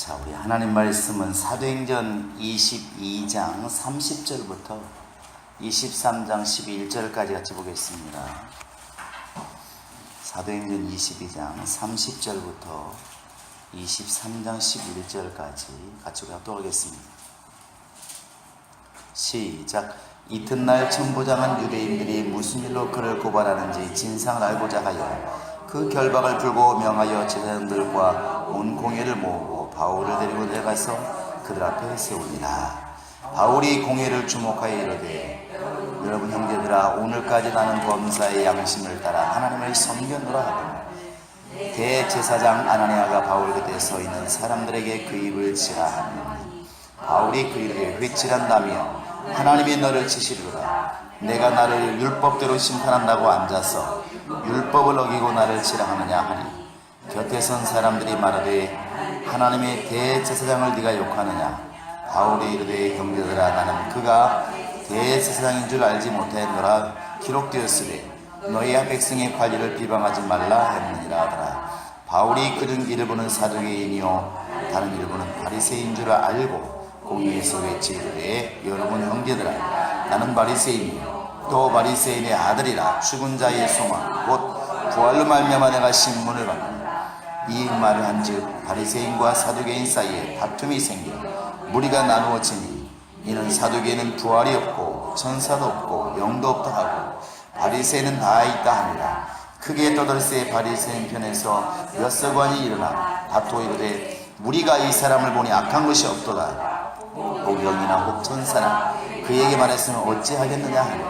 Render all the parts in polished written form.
자, 우리 하나님 말씀은 사도행전 22장 30절부터 23장 11절까지 같이 보겠습니다. 사도행전 22장 30절부터 23장 11절까지 같이 합독하겠습니다. 시작. 이튿날 천부장은 유대인들이 무슨 일로 그를 고발하는지 진상을 알고자 하여 그 결박을 풀고 명하여 제사장들과 온 공회를 모으고 바울을 데리고 내려가서 그들 앞에 세우니라. 바울이 공회를 주목하여 이르되, 여러분 형제들아, 오늘까지 나는 범사의 양심을 따라 하나님을 섬겼노라 하고, 대제사장 아나니아가 바울 곁에 서 있는 사람들에게 그 입을 치라 하니, 바울이 그 입에 휘칠한다며 하나님이 너를 치시리로다. 내가 나를 율법대로 심판한다고 앉아서 율법을 어기고 나를 치라 하느냐 하니, 곁에 선 사람들이 말하되, 하나님의 대제사장을 네가 욕하느냐? 바울이 이르되, 형제들아, 나는 그가 대제사장인 줄 알지 못하였노라. 기록되었으되 너희와 백성의 관리를 비방하지 말라 했느니라 하더라. 바울이 그중 일부는 사두개인이요 다른 일부는 바리새인 줄 알고 공회에서 외치되, 여러분 형제들아, 나는 바리새인이요 또 바리새인의 아들이라. 죽은 자의 소망 곧 부활로 말미암아 내가 신문을 받는 이 말을 한즉 바리새인과 사두개인 사이에 다툼이 생겨 무리가 나누어지니, 이는 사두개인은 부활이 없고 천사도 없고 영도 없다 하고 바리새인은 다 있다 하니라. 크게 떠들세 바리새인 편에서 몇 서관이 일어나 다투어 이르되, 무리가 이 사람을 보니 악한 것이 없도다. 혹 영이나 혹 천사나 그에게 말했으면 어찌하겠느냐 하니,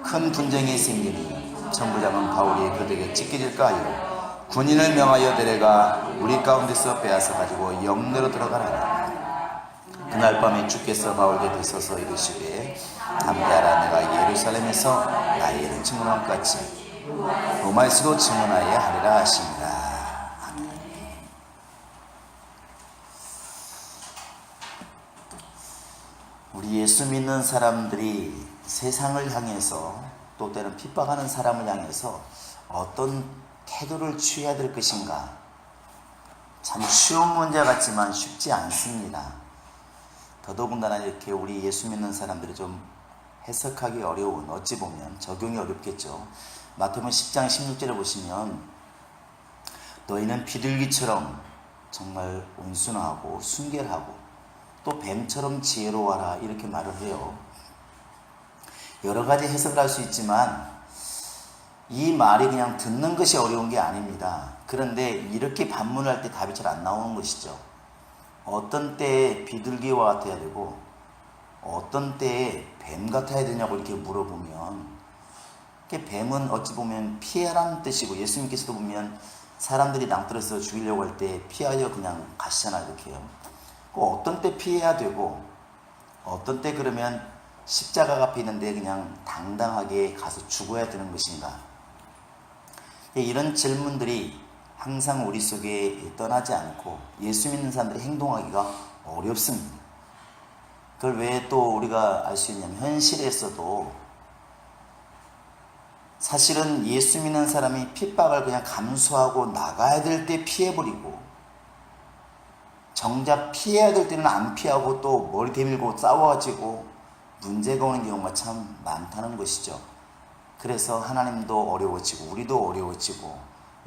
큰 분쟁이 생기니 천부장은 바울이 그들에게 찢겨질까 하여 군인을 명하여 데려가 우리 가운데서 빼앗아 가지고 영내로 들어가라. 그날 밤에 주께서 바울 곁에 서서 이르시되, 함께하라. 내가 예루살렘에서 나의 일을 증언한 것 같이 로마에서도 증언하여야 하리라 하십니다. 아멘. 우리 예수 믿는 사람들이 세상을 향해서 또 때는 핍박하는 사람을 향해서 어떤 태도를 취해야 될 것인가? 참 쉬운 문제 같지만 쉽지 않습니다. 더더군다나 이렇게 우리 예수 믿는 사람들이 좀 해석하기 어려운, 어찌 보면 적용이 어렵겠죠. 마태복음 10장 16절에 보시면, 너희는 비둘기처럼 정말 온순하고 순결하고 또 뱀처럼 지혜로워라, 이렇게 말을 해요. 여러 가지 해석을 할 수 있지만 이 말이 그냥 듣는 것이 어려운 게 아닙니다. 그런데 이렇게 반문할 때 답이 잘 안 나오는 것이죠. 어떤 때에 비둘기와 같아야 되고 어떤 때에 뱀 같아야 되냐고 이렇게 물어보면, 뱀은 어찌 보면 피하라는 뜻이고, 예수님께서도 보면 사람들이 낭떠러서 죽이려고 할 때 피하여 그냥 가시잖아요. 이렇게요. 어떤 때 피해야 되고 어떤 때 그러면 십자가 앞에 있는데 그냥 당당하게 가서 죽어야 되는 것인가? 이런 질문들이 항상 우리 속에 떠나지 않고 예수 믿는 사람들이 행동하기가 어렵습니다. 그걸 왜 또 우리가 알 수 있냐면, 현실에서도 사실은 예수 믿는 사람이 핍박을 그냥 감수하고 나가야 될 때 피해버리고, 정작 피해야 될 때는 안 피하고 또 머리 대밀고 싸워가지고 문제가 오는 경우가 참 많다는 것이죠. 그래서 하나님도 어려워지고 우리도 어려워지고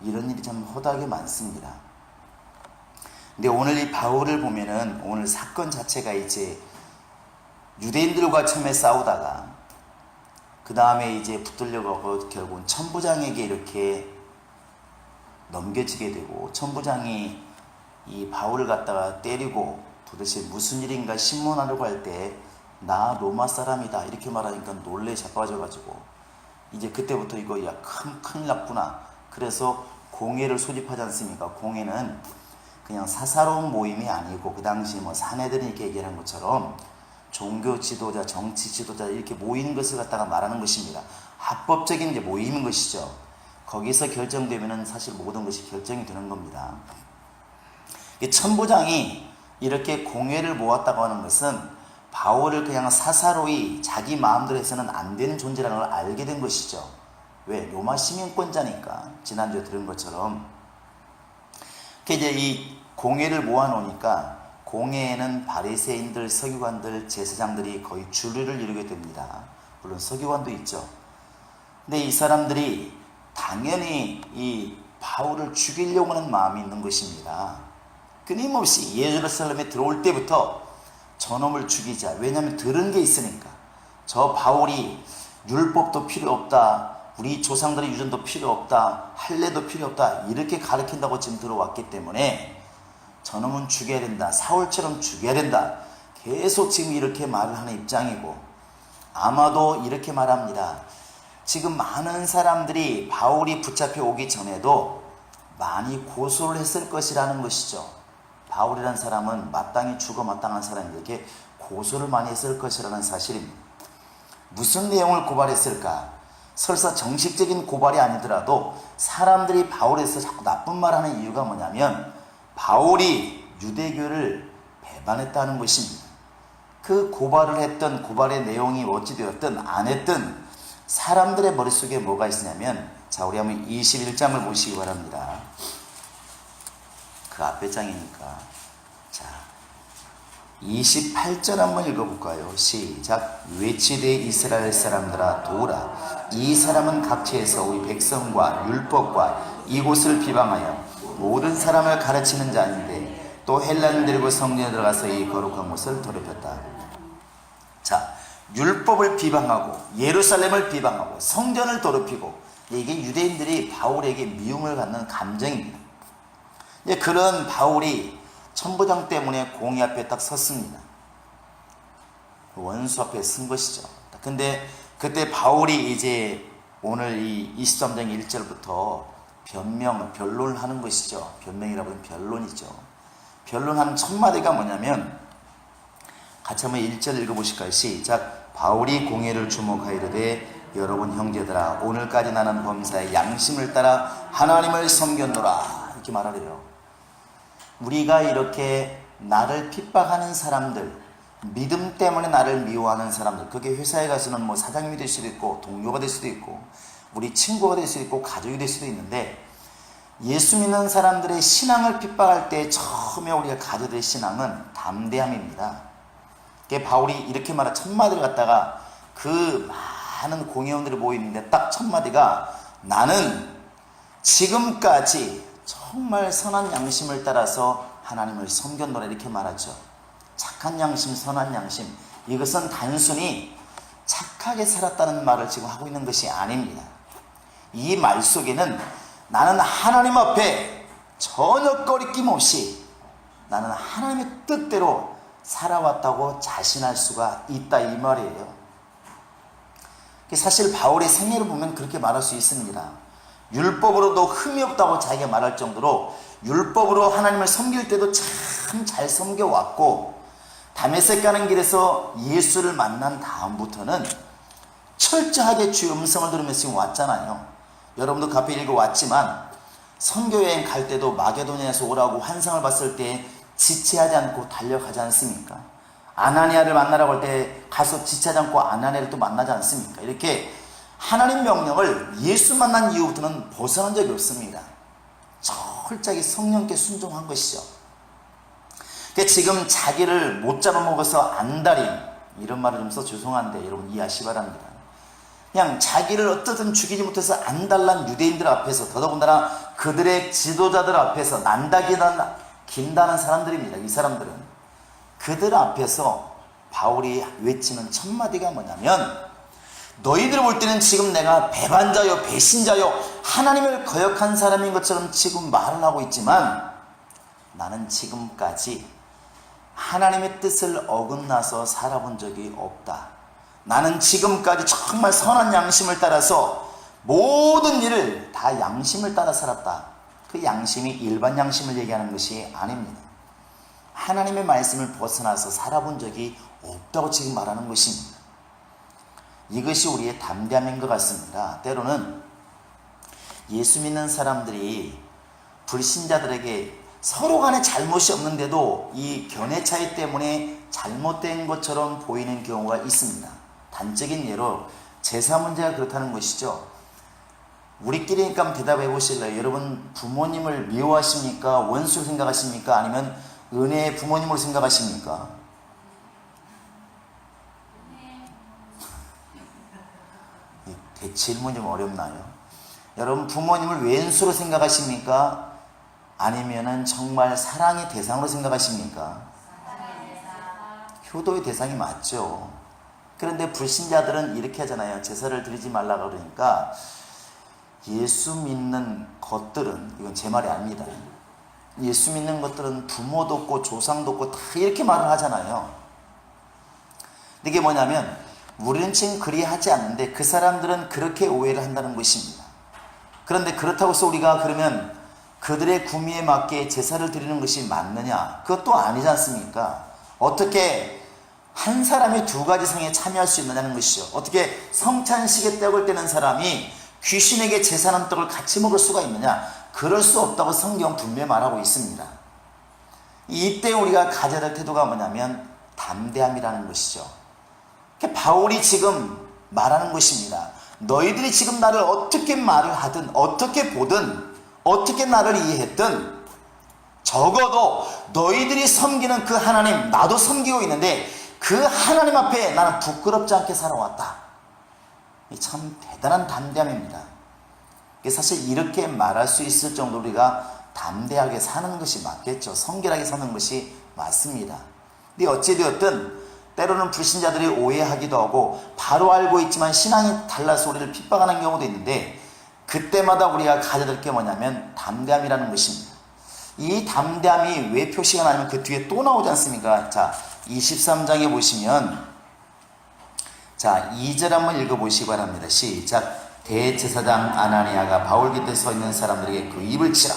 이런 일이 참 허다하게 많습니다. 근데 오늘 이 바울을 보면은, 오늘 사건 자체가 이제 유대인들과 처음에 싸우다가 그 다음에 이제 붙들려가고 결국은 천부장에게 이렇게 넘겨지게 되고, 천부장이 이 바울을 갖다가 때리고 도대체 무슨 일인가 신문하려고 할 때, 나 로마 사람이다 이렇게 말하니까 놀래 자빠져가지고, 이제 그때부터 이거 야 큰일 났구나. 그래서 공회를 소집하지 않습니까? 공회는 그냥 사사로운 모임이 아니고, 그 당시 뭐 사내들이 이렇게 얘기하는 것처럼 종교 지도자, 정치 지도자 이렇게 모이는 것을 갖다가 말하는 것입니다. 합법적인 이제 모임인 것이죠. 거기서 결정되면은 사실 모든 것이 결정이 되는 겁니다. 천부장이 이렇게 공회를 모았다고 하는 것은 바울을 그냥 사사로이 자기 마음대로 해서는 안 되는 존재라는 걸 알게 된 것이죠. 왜? 로마 시민권자니까. 지난주에 들은 것처럼. 이제 이 공회를 모아놓으니까 공회에는 바리새인들, 서기관들, 제사장들이 거의 주류를 이루게 됩니다. 물론 서기관도 있죠. 근데 이 사람들이 당연히 이 바울을 죽이려고 하는 마음이 있는 것입니다. 끊임없이 예루살렘에 들어올 때부터 저놈을 죽이자. 왜냐하면 들은 게 있으니까. 저 바울이 율법도 필요 없다, 우리 조상들의 유전도 필요 없다, 할례도 필요 없다, 이렇게 가르친다고 지금 들어왔기 때문에 저놈은 죽여야 된다, 사울처럼 죽여야 된다, 계속 지금 이렇게 말을 하는 입장이고, 아마도 이렇게 말합니다. 지금 많은 사람들이 바울이 붙잡혀 오기 전에도 많이 고소를 했을 것이라는 것이죠. 바울이라는 사람은 마땅히 죽어 마땅한 사람에게 고소를 많이 했을 것이라는 사실입니다. 무슨 내용을 고발했을까? 설사 정식적인 고발이 아니더라도 사람들이 바울에서 자꾸 나쁜 말 하는 이유가 뭐냐면 바울이 유대교를 배반했다는 것입니다. 그 고발을 했던 고발의 내용이 어찌되었든 안 했든 사람들의 머릿속에 뭐가 있으냐면, 자, 우리 한번 21장을 보시기 바랍니다. 그 앞에 장이니까. 자, 28절 한번 읽어볼까요? 시작. 외치되 이스라엘 사람들아 도우라. 이 사람은 각처에서 우리 백성과 율법과 이곳을 비방하여 모든 사람을 가르치는 자인데 또 헬라인을 데리고 성전에 들어가서 이 거룩한 곳을 더럽혔다. 자, 율법을 비방하고 예루살렘을 비방하고 성전을 더럽히고, 이게 유대인들이 바울에게 미움을 갖는 감정입니다. 그런 바울이 천부장 때문에 공의 앞에 딱 섰습니다. 원수 앞에 쓴 것이죠. 근데 그때 바울이 이제 오늘 이 23장 1절부터 변론을 하는 것이죠. 변명이라고 하면 변론이죠. 변론하는 첫 마디가 뭐냐면, 같이 한번 1절 읽어보실까요? 시작. 바울이 공회를 주목하이르되 여러분 형제들아, 오늘까지 나는 범사의 양심을 따라 하나님을 섬겼노라, 이렇게 말하래요. 우리가 이렇게 나를 핍박하는 사람들, 믿음 때문에 나를 미워하는 사람들, 그게 회사에 가서는 뭐 사장님이 될 수도 있고 동료가 될 수도 있고 우리 친구가 될 수도 있고 가족이 될 수도 있는데, 예수 믿는 사람들의 신앙을 핍박할 때 처음에 우리가 가져야 될 신앙은 담대함입니다. 바울이 이렇게 말한 첫 마디를 갖다가 그 많은 공회원들이 모이는데 딱 첫 마디가 나는 지금까지 정말 선한 양심을 따라서 하나님을 섬겼노라, 이렇게 말하죠. 착한 양심, 선한 양심, 이것은 단순히 착하게 살았다는 말을 지금 하고 있는 것이 아닙니다. 이 말 속에는 나는 하나님 앞에 전혀 꺼리낌 없이 나는 하나님의 뜻대로 살아왔다고 자신할 수가 있다, 이 말이에요. 사실 바울의 생애를 보면 그렇게 말할 수 있습니다. 율법으로도 흠이 없다고 자기가 말할 정도로 율법으로 하나님을 섬길 때도 참 잘 섬겨왔고, 다메섹 가는 길에서 예수를 만난 다음부터는 철저하게 주의 음성을 들으면서 지금 왔잖아요. 여러분도 카페 읽어왔지만 선교여행 갈 때도 마게도냐에서 오라고 환상을 봤을 때 지체하지 않고 달려가지 않습니까? 아나니아를 만나라고 할 때 가서 지체하지 않고 아나니아를 또 만나지 않습니까? 이렇게 하나님 명령을 예수 만난 이후부터는 벗어난 적이 없습니다. 철저하게 성령께 순종한 것이죠. 지금 자기를 못 잡아먹어서 안달인, 이런 말을 좀 써서 죄송한데 여러분 이해하시기 바랍니다. 그냥 자기를 어떻든 죽이지 못해서 안달난 유대인들 앞에서, 더더군다나 그들의 지도자들 앞에서 난다긴다는 사람들입니다. 이 사람들은 그들 앞에서 바울이 외치는 첫 마디가 뭐냐면, 너희들 볼 때는 지금 내가 배반자요 배신자요 하나님을 거역한 사람인 것처럼 지금 말을 하고 있지만, 나는 지금까지 하나님의 뜻을 어긋나서 살아본 적이 없다. 나는 지금까지 정말 선한 양심을 따라서 모든 일을 다 양심을 따라 살았다. 그 양심이 일반 양심을 얘기하는 것이 아닙니다. 하나님의 말씀을 벗어나서 살아본 적이 없다고 지금 말하는 것입니다. 이것이 우리의 담대함인 것 같습니다. 때로는 예수 믿는 사람들이 불신자들에게 서로 간에 잘못이 없는데도 이 견해 차이 때문에 잘못된 것처럼 보이는 경우가 있습니다. 단적인 예로 제사 문제가 그렇다는 것이죠. 우리끼리니까 대답해 보실래요? 여러분 부모님을 미워하십니까? 원수로 생각하십니까? 아니면 은혜의 부모님으로 생각하십니까? 질문이 좀 어렵나요? 여러분, 부모님을 왼수로 생각하십니까? 아니면은 정말 사랑의 대상으로 생각하십니까? 효도의 대상이 맞죠. 그런데 불신자들은 이렇게 하잖아요. 제사를 드리지 말라고 그러니까 예수 믿는 것들은, 이건 제 말이 아닙니다. 예수 믿는 것들은 부모도 없고 조상도 없고 다 이렇게 말을 하잖아요. 근데 이게 뭐냐면 우리는 지금 그리 하지 않는데 그 사람들은 그렇게 오해를 한다는 것입니다. 그런데 그렇다고 해서 우리가 그러면 그들의 구미에 맞게 제사를 드리는 것이 맞느냐? 그것도 아니지 않습니까? 어떻게 한 사람이 두 가지 성에 참여할 수 있느냐는 것이죠. 어떻게 성찬식에 떡을 떼는 사람이 귀신에게 제사한 떡을 같이 먹을 수가 있느냐? 그럴 수 없다고 성경 분명히 말하고 있습니다. 이때 우리가 가져야 될 태도가 뭐냐면 담대함이라는 것이죠. 바울이 지금 말하는 것입니다. 너희들이 지금 나를 어떻게 말을 하든 어떻게 보든 어떻게 나를 이해했든 적어도 너희들이 섬기는 그 하나님, 나도 섬기고 있는데 그 하나님 앞에 나는 부끄럽지 않게 살아왔다. 참 대단한 담대함입니다. 사실 이렇게 말할 수 있을 정도로 우리가 담대하게 사는 것이 맞겠죠. 성결하게 사는 것이 맞습니다. 근데 어찌되었든 때로는 불신자들이 오해하기도 하고 바로 알고 있지만 신앙이 달라서 우리를 핍박하는 경우도 있는데 그때마다 우리가 가져야 될 게 뭐냐면 담대함이라는 것입니다. 이 담대함이 왜 표시가 나면 그 뒤에 또 나오지 않습니까? 자, 23장에 보시면 자 2절 한번 읽어보시기 바랍니다. 시작. 대제사장 아나니아가 바울 곁에 서 있는 사람들에게 그 입을 치라.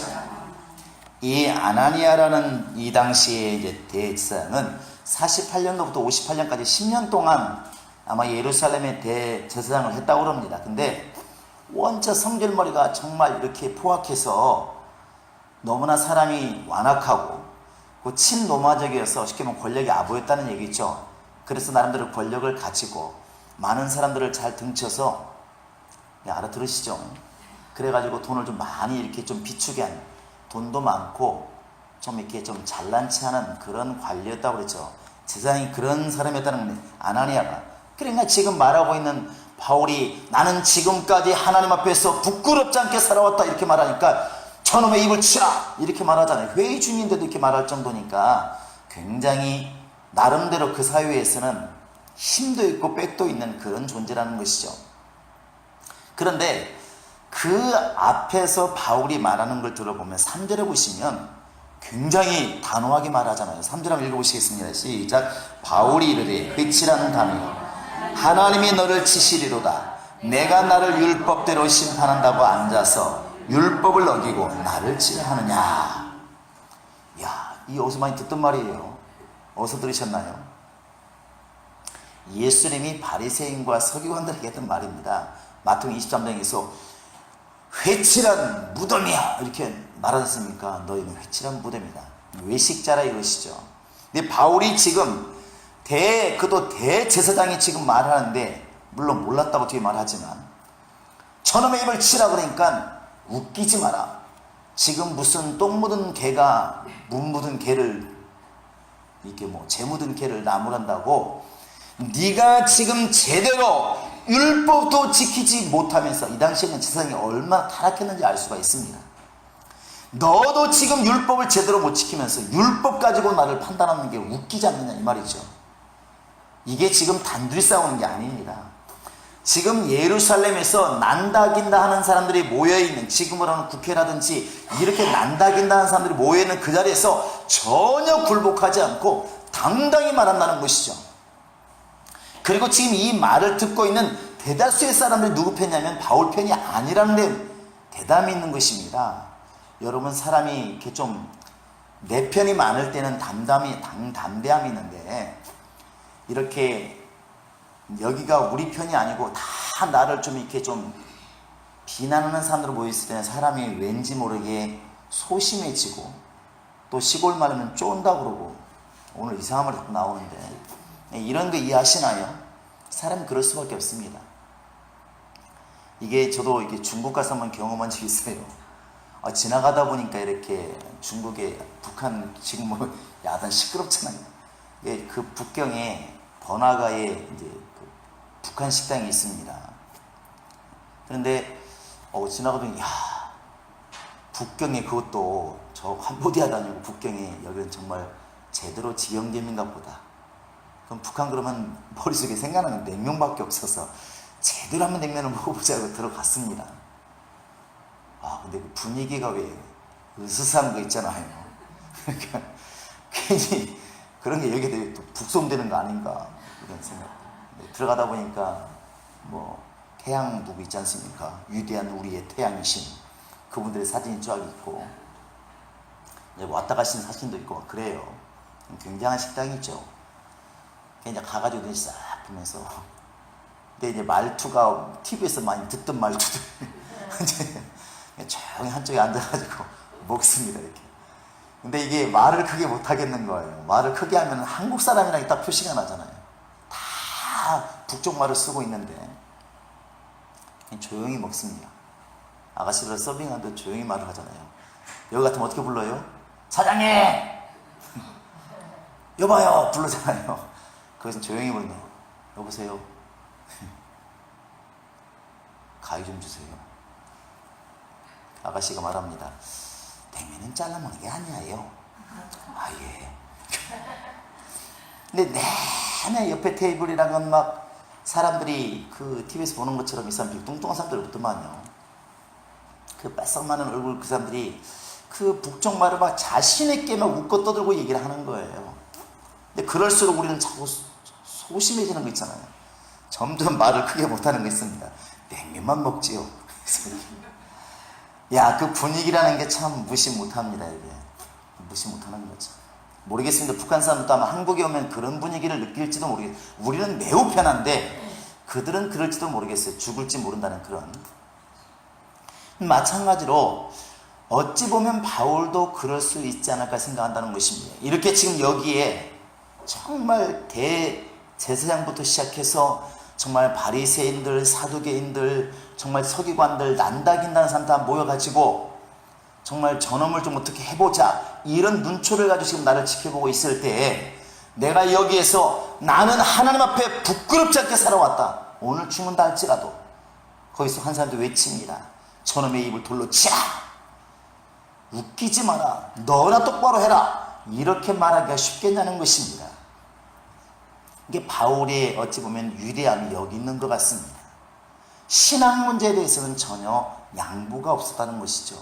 이 아나니아라는 이 당시에 이제 대제사장은 48년도부터 58년까지 10년 동안 아마 예루살렘의 대제사장을 했다고 합니다. 근데 원체 성결머리가 정말 이렇게 포악해서 너무나 사람이 완악하고 친로마적이어서 쉽게 말하면 권력이 아부였다는 얘기죠. 그래서 나름대로 권력을 가지고 많은 사람들을 잘 등쳐서 알아들으시죠? 그래가지고 돈을 좀 많이 이렇게 좀 비추게 한, 돈도 많고 좀 이렇게 좀 잘난 체하는 그런 관리였다고 그랬죠. 세상이 그런 사람이었다는 겁니다. 아나니아가. 그러니까 지금 말하고 있는 바울이 나는 지금까지 하나님 앞에서 부끄럽지 않게 살아왔다 이렇게 말하니까 저놈의 입을 치라 이렇게 말하잖아요. 회의 중인데도 이렇게 말할 정도니까 굉장히 나름대로 그 사회에서는 힘도 있고 백도 있는 그런 존재라는 것이죠. 그런데 그 앞에서 바울이 말하는 걸 들어보면 3절에 보시면 굉장히 단호하게 말하잖아요. 3절 한번 읽어보시겠습니다. 시작. 바울이 이르되 회치라는 담이여 하나님이 너를 치시리로다. 내가 나를 율법대로 심판한다고 앉아서 율법을 어기고 나를 치려 하느냐. 야, 이 어디서 많이 듣던 말이에요. 어디서 들으셨나요? 예수님이 바리새인과 서기관들에게 했던 말입니다. 마태복음 23장에서 회칠한 무덤이야 이렇게 말하셨습니까? 너희는 회칠한 무덤이다. 외식자라 이것이죠. 근데 바울이 지금 그도 대제사장이 지금 말하는데 물론 몰랐다고 뒤에 말하지만 저놈의 입을 치라 그러니까 웃기지 마라. 지금 무슨 똥 묻은 개가 문 묻은 개를 이렇게 재 묻은 개를 나무란다고 네가 지금 제대로 율법도 지키지 못하면서 이 당시에는 제사장이 얼마나 타락했는지 알 수가 있습니다. 너도 지금 율법을 제대로 못 지키면서 율법 가지고 나를 판단하는 게 웃기지 않느냐 이 말이죠. 이게 지금 단둘이 싸우는 게 아닙니다. 지금 예루살렘에서 난다긴다 하는 사람들이 모여있는 지금으로 하는 국회라든지 이렇게 난다긴다 하는 사람들이 모여있는 그 자리에서 전혀 굴복하지 않고 당당히 말한다는 것이죠. 그리고 지금 이 말을 듣고 있는 대다수의 사람들이 누구 편이냐면 바울 편이 아니라는 데 대담이 있는 것입니다. 여러분 사람이 이렇게 좀 내 편이 많을 때는 담대함이 있는데 이렇게 여기가 우리 편이 아니고 다 나를 좀 이렇게 좀 비난하는 사람들로 모였을 때는 사람이 왠지 모르게 소심해지고 또 시골 말하면 쫀다 그러고 오늘 이상한 말이 자꾸 나오는데 이런 거 이해하시나요? 사람이 그럴 수밖에 없습니다. 이게 저도 이렇게 중국 가서 한번 경험한 적이 있어요. 지나가다 보니까 이렇게 중국에 북한 지금 뭐 야단 시끄럽잖아요. 그 북경에 번화가에 이제 그 북한 식당이 있습니다. 그런데 지나가더니 야, 북경에 그것도 저 캄보디아도 아니고 북경에 여기는 정말 제대로 지경점인가 보다. 그럼 북한 그러면 머릿속에 생각나는 냉면밖에 없어서 제대로 한번 냉면을 먹어보자고 들어갔습니다. 근데 그 분위기가 왜 으스스한 거 있잖아요. 그러니까 괜히 그런 게 여기에 또 북송되는 거 아닌가 이런 생각. 들어가다 보니까 뭐 태양 누구 있지 않습니까? 위대한 우리의 태양이신 그분들의 사진이 쫙 있고 왔다 가시는 사진도 있고 그래요. 굉장한 식당이죠. 이제 가가지고 싹 보면서 근데 이제 말투가 TV에서 많이 듣던 말투들 이제 조용히 한쪽에 앉아가지고 먹습니다 이렇게. 근데 이게 말을 크게 못 하겠는 거예요. 말을 크게 하면 한국 사람이라는 게 딱 표시가 나잖아요. 다 북쪽 말을 쓰고 있는데 조용히 먹습니다. 아가씨들 서빙하는데 조용히 말을 하잖아요. 여기 같으면 어떻게 불러요? 사장님! 여봐요! 부르잖아요. 거기서 조용히 부르네요. 여보세요? 가위 좀 주세요. 아가씨가 말합니다. 냉면은 잘라먹는 게 아니에요. 예. 근데 내내 옆에 테이블이랑은 막 사람들이 그 TV에서 보는 것처럼 이 사람들이 뚱뚱한 사람들이 없더만요. 그 뺏석 많은 얼굴 그 사람들이 그 북쪽 말을 막 자신있게 막 웃고 떠들고 얘기를 하는 거예요. 근데 그럴수록 우리는 자꾸 소심해지는 거 있잖아요. 점점 말을 크게 못하는 거 있습니다. 냉면만 먹지요. 야, 그 분위기라는 게 참 무시 못합니다. 이게 무시 못하는 거죠. 모르겠습니다. 북한 사람도 아마 한국에 오면 그런 분위기를 느낄지도 모르겠어요. 우리는 매우 편한데 그들은 그럴지도 모르겠어요. 죽을지 모른다는 그런. 마찬가지로 어찌 보면 바울도 그럴 수 있지 않을까 생각한다는 것입니다. 이렇게 지금 여기에 정말 대제사장부터 시작해서 정말 바리새인들, 사두개인들, 정말 서기관들, 난다긴다는 사람 다 모여가지고 정말 저놈을 좀 어떻게 해보자 이런 눈초를 가지고 지금 나를 지켜보고 있을 때에 내가 여기에서 나는 하나님 앞에 부끄럽지 않게 살아왔다. 오늘 죽는다 할지라도 거기서 한 사람도 외칩니다. 저놈의 입을 돌로 치라. 웃기지 마라. 너나 똑바로 해라. 이렇게 말하기가 쉽겠냐는 것입니다. 이게 바울의 어찌 보면 위대함이 여기 있는 것 같습니다. 신앙 문제에 대해서는 전혀 양보가 없었다는 것이죠.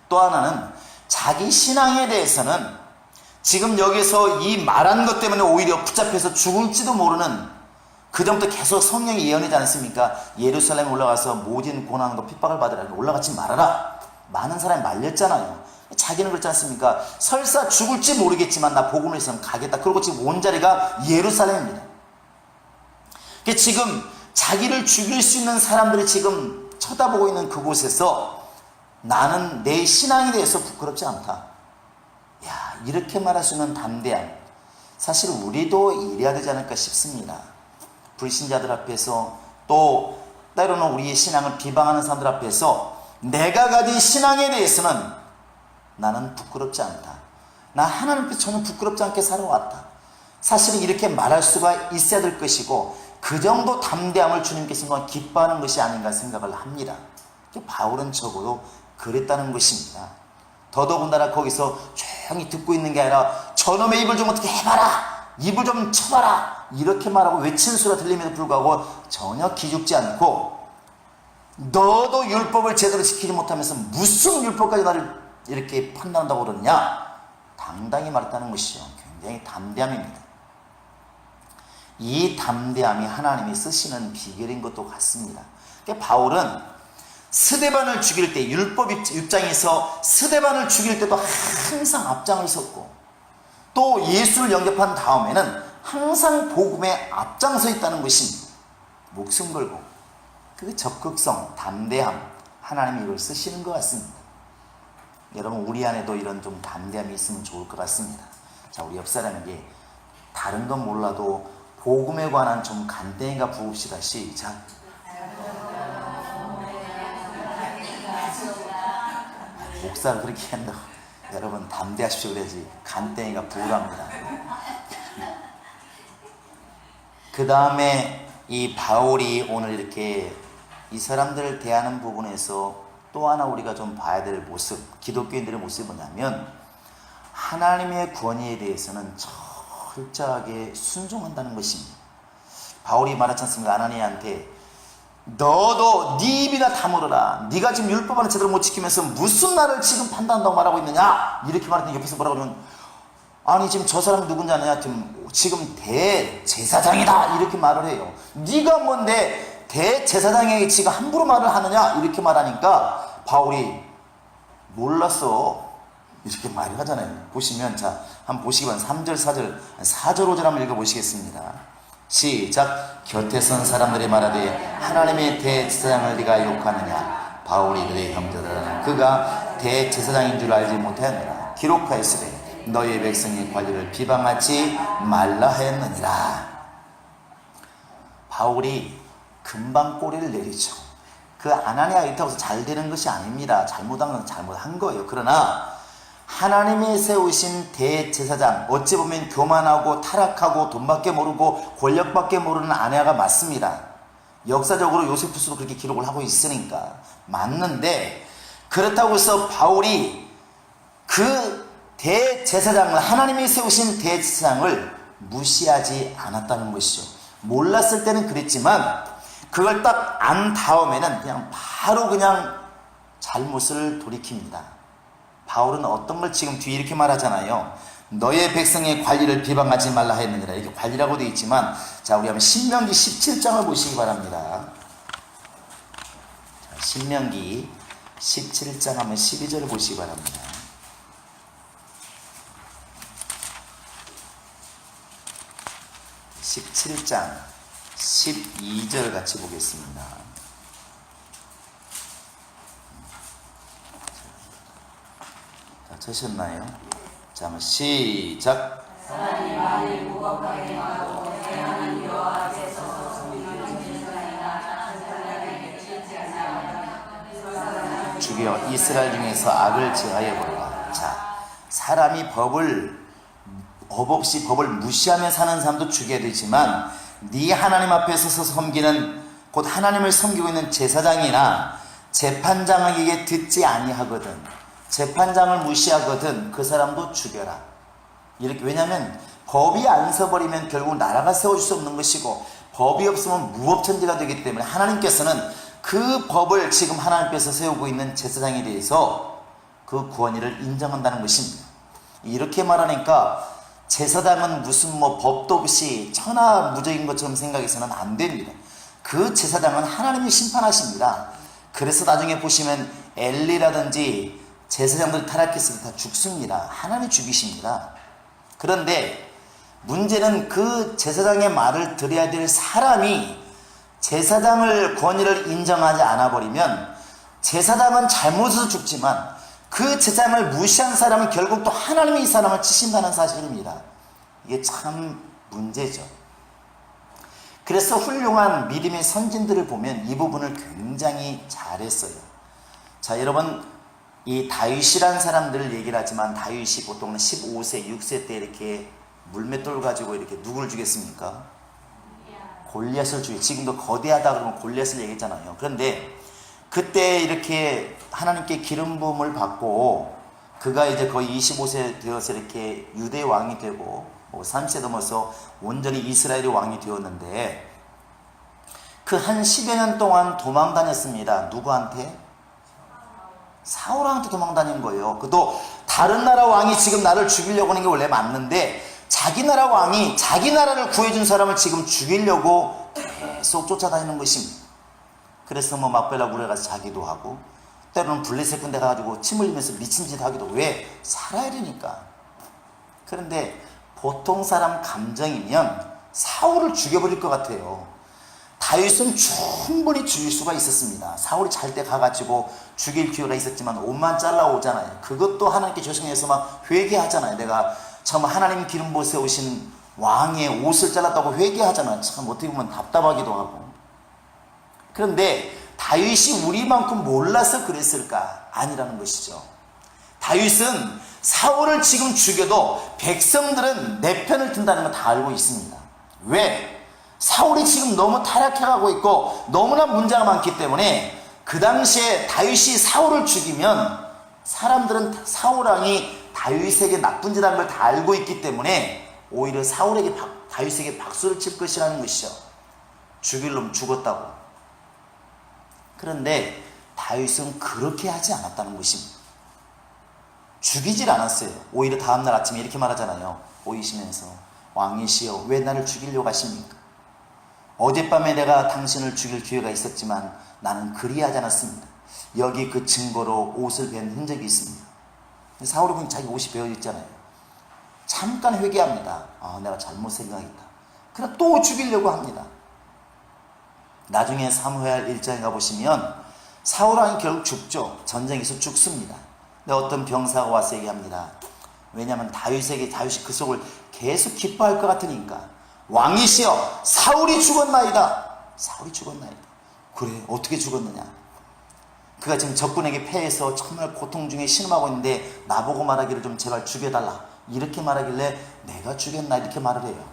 또 하나는 자기 신앙에 대해서는 지금 여기서 이 말한 것 때문에 오히려 붙잡혀서 죽을지도 모르는 그전부터 계속 성령이 예언이지 않습니까? 예루살렘에 올라가서 모진 고난과 핍박을 받으라. 올라가지 말아라. 많은 사람이 말렸잖아요. 자기는 그렇지 않습니까? 설사 죽을지 모르겠지만 나 복음을 위해서는 가겠다. 그리고 지금 온 자리가 예루살렘입니다. 지금 자기를 죽일 수 있는 사람들이 지금 쳐다보고 있는 그곳에서 나는 내 신앙에 대해서 부끄럽지 않다. 야, 이렇게 말할 수 있는 담대함. 사실 우리도 이래야 되지 않을까 싶습니다. 불신자들 앞에서 또 때로는 우리의 신앙을 비방하는 사람들 앞에서 내가 가진 신앙에 대해서는 나는 부끄럽지 않다. 나 하나님 앞에 전혀 부끄럽지 않게 살아왔다. 사실은 이렇게 말할 수가 있어야 될 것이고 그 정도 담대함을 주님께서 기뻐하는 것이 아닌가 생각을 합니다. 바울은 적어도 그랬다는 것입니다. 더더군다나 거기서 조용히 듣고 있는 게 아니라 저놈의 입을 좀 어떻게 해봐라. 입을 좀 쳐봐라. 이렇게 말하고 외치는 소리가 들림에도 불구하고 전혀 기죽지 않고 너도 율법을 제대로 지키지 못하면서 무슨 율법까지 나를 이렇게 판단한다고 그러느냐. 당당히 말했다는 것이죠. 굉장히 담대함입니다. 이 담대함이 하나님이 쓰시는 비결인 것도 같습니다. 그러니까 바울은 스데반을 죽일 때 율법 입장에서 스데반을 죽일 때도 항상 앞장을 섰고 또 예수를 영접한 다음에는 항상 복음에 앞장서 있다는 것입니다. 목숨 걸고 그 적극성, 담대함 하나님이 이걸 쓰시는 것 같습니다. 여러분 우리 안에도 이런 좀 담대함이 있으면 좋을 것 같습니다. 자, 우리 옆 사람에게 다른 건 몰라도 복음에 관한 좀 간땡이가 부읍시다. 시작. 목사를 그렇게 한다고. 여러분 담대하십시오. 그래야지 간땡이가 부유합니다. 그 다음에 이 바울이 오늘 이렇게 이 사람들을 대하는 부분에서 또 하나 우리가 좀 봐야 될 모습, 기독교인들의 모습이 뭐냐면 하나님의 권위에 대해서는 철저하게 순종한다는 것입니다. 바울이 말하지 않습니까? 아나니아한테 너도 네 입이나 다물어라. 네가 지금 율법 하나 제대로 못 지키면서 무슨 나를 지금 판단한다고 말하고 있느냐? 이렇게 말했더니 옆에서 뭐라고 그러면 아니 지금 저 사람 누군지 아느냐? 지금 대제사장이다 이렇게 말을 해요. 네가 뭔데 대제사장에게 지금 함부로 말을 하느냐? 이렇게 말하니까 바울이 몰랐어 이렇게 말을 하잖아요. 보시면 자 한번 보시기 바랍니다. 3절 4절 4절 5절 한번 읽어보시겠습니다. 시작. 곁에 선 사람들이 말하되 하나님의 대제사장을 네가 욕하느냐? 바울이 그의 형제들은 그가 대제사장인 줄 알지 못하였느라 기록하였으되 너희의 백성의 관리를 비방하지 말라 하였느니라. 바울이 금방 꼬리를 내리죠. 그 아나니아가 있다고 해서 잘 되는 것이 아닙니다. 잘못한 건 잘못한 거예요. 그러나 하나님이 세우신 대제사장, 어찌 보면 교만하고 타락하고 돈밖에 모르고 권력밖에 모르는 아내가 맞습니다. 역사적으로 요세푸스도 그렇게 기록을 하고 있으니까 맞는데, 그렇다고 해서 바울이 그 대제사장을, 하나님이 세우신 대제사장을 무시하지 않았다는 것이죠. 몰랐을 때는 그랬지만 그걸 딱 안 다음에는 그냥 바로 그냥 잘못을 돌이킵니다. 바울은 어떤 걸 지금 뒤에 이렇게 말하잖아요. 너의 백성의 관리를 비방하지 말라 했느니라. 이렇게 관리라고 되어 있지만, 자 우리 한번 신명기 17장을 보시기 바랍니다. 자, 신명기 17장 하면 12절을 보시기 바랍니다. (17장) 12절 같이 보겠습니다. 자, 되셨나요? 자, 한번 시작. 사람이 말을 무겁게 행하고 행하는 여호와 앞에 서서 섬기는 제사장이나 제사장에게 치지 아니하면 죽여 이스라엘 중에서 악을 제하여 보라. 자, 사람이 법 없이 법을 무시하며 사는 사람도 죽여야 되지만, 네 하나님 앞에 서서 섬기는, 곧 하나님을 섬기고 있는 제사장이나 재판장에게 듣지 아니하거든, 재판장을 무시하거든 그 사람도 죽여라. 이렇게, 왜냐하면 법이 안 서버리면 결국 나라가 세워질 수 없는 것이고, 법이 없으면 무법천지가 되기 때문에 하나님께서는 그 법을 지금 하나님께서 세우고 있는 제사장에 대해서 그 권위를 인정한다는 것입니다. 이렇게 말하니까 제사장은 무슨 법도 없이 천하무적인 것처럼 생각해서는 안 됩니다. 그 제사장은 하나님이 심판하십니다. 그래서 나중에 보시면 엘리라든지 제사장들 타락했을 때 다 죽습니다. 하나님이 죽이십니다. 그런데 문제는 그 제사장의 말을 들어야 될 사람이 제사장을 권위를 인정하지 않아 버리면, 제사장은 잘못해서 죽지만 그 제사장을 무시한 사람은 결국 또 하나님이 이 사람을 치신다는 사실입니다. 이게 참 문제죠. 그래서 훌륭한 믿음의 선진들을 보면 이 부분을 굉장히 잘했어요. 자, 여러분, 이 다윗이란 사람들을 얘기를 하지만 다윗이 보통 15세, 6세 때 이렇게 물맷돌 가지고 이렇게 누구를 죽였습니까? 골리앗을 죽였어요. 지금도 거대하다 그러면 골리앗을 얘기했잖아요. 그런데 그때 이렇게 하나님께 기름 부음을 받고 그가 이제 거의 25세 되어서 이렇게 유대 왕이 되고 30세 넘어서 온전히 이스라엘의 왕이 되었는데, 그 한 10여 년 동안 도망 다녔습니다. 누구한테? 사울한테 도망 다닌 거예요. 그도 다른 나라 왕이 지금 나를 죽이려고 하는 게 원래 맞는데, 자기 나라 왕이 자기 나라를 구해준 사람을 지금 죽이려고 계속 쫓아다니는 것입니다. 그래서 막벨라 굴에 가서 자기도 하고, 때로는 블레셋 군대 가가지고 침 흘리면서 미친 짓 하기도. 왜? 살아야 되니까. 그런데 보통 사람 감정이면 사울을 죽여버릴 것 같아요. 다윗은 충분히 죽일 수가 있었습니다. 사울이 잘 때 가가지고 죽일 기회가 있었지만 옷만 잘라오잖아요. 그것도 하나님께 죄송해서 막 회개하잖아요. 내가 참 하나님 기름 부어 세우신 왕의 옷을 잘랐다고 회개하잖아요. 참 어떻게 보면 답답하기도 하고. 그런데 다윗이 우리만큼 몰라서 그랬을까? 아니라는 것이죠. 다윗은 사울을 지금 죽여도 백성들은 내 편을 든다는 걸 다 알고 있습니다. 왜? 사울이 지금 너무 타락해가고 있고 너무나 문제가 많기 때문에 그 당시에 다윗이 사울을 죽이면 사람들은 사울왕이 다윗에게 나쁜 짓 한 걸 다 알고 있기 때문에 오히려 다윗에게 박수를 칠 것이라는 것이죠. 죽일 놈 죽었다고. 그런데 다윗은 그렇게 하지 않았다는 것입니다. 죽이질 않았어요. 오히려 다음날 아침에 이렇게 말하잖아요. 보이시면서 왕이시여 왜 나를 죽이려고 하십니까? 어젯밤에 내가 당신을 죽일 기회가 있었지만 나는 그리하지 않았습니다. 여기 그 증거로 옷을 벤 흔적이 있습니다. 사울이 보니 자기 옷이 베어 있잖아요. 잠깐 회개합니다. 내가 잘못 생각했다. 그럼 또 죽이려고 합니다. 나중에 사무엘 1장에 가보시면 사울왕이 결국 죽죠. 전쟁에서 죽습니다. 근데 어떤 병사가 와서 얘기합니다. 왜냐하면 다윗이 그 속을 계속 기뻐할 것 같으니까 왕이시여 사울이 죽었나이다. 사울이 죽었나이다. 그래 어떻게 죽었느냐. 그가 지금 적군에게 패해서 정말 고통 중에 신음하고 있는데 나보고 말하기를 좀 제발 죽여달라 이렇게 말하길래 내가 죽였나 이렇게 말을 해요.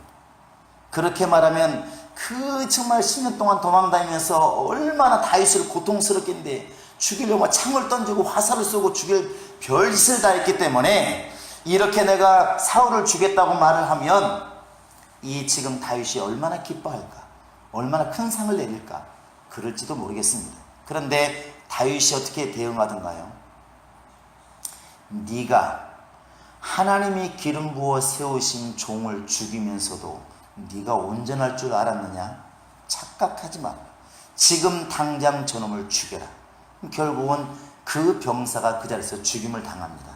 그렇게 말하면 그 정말 10년 동안 도망다니면서 얼마나 다윗을 고통스럽게 했는데 죽이려고 창을 던지고 화살을 쏘고 죽일 별짓을 다 했기 때문에 이렇게 내가 사울을 죽였다고 말을 하면 이 지금 다윗이 얼마나 기뻐할까, 얼마나 큰 상을 내릴까, 그럴지도 모르겠습니다. 그런데 다윗이 어떻게 대응하던가요? 네가 하나님이 기름 부어 세우신 종을 죽이면서도 네가 온전할 줄 알았느냐? 착각하지 마라. 지금 당장 저놈을 죽여라. 결국은 그 병사가 그 자리에서 죽임을 당합니다.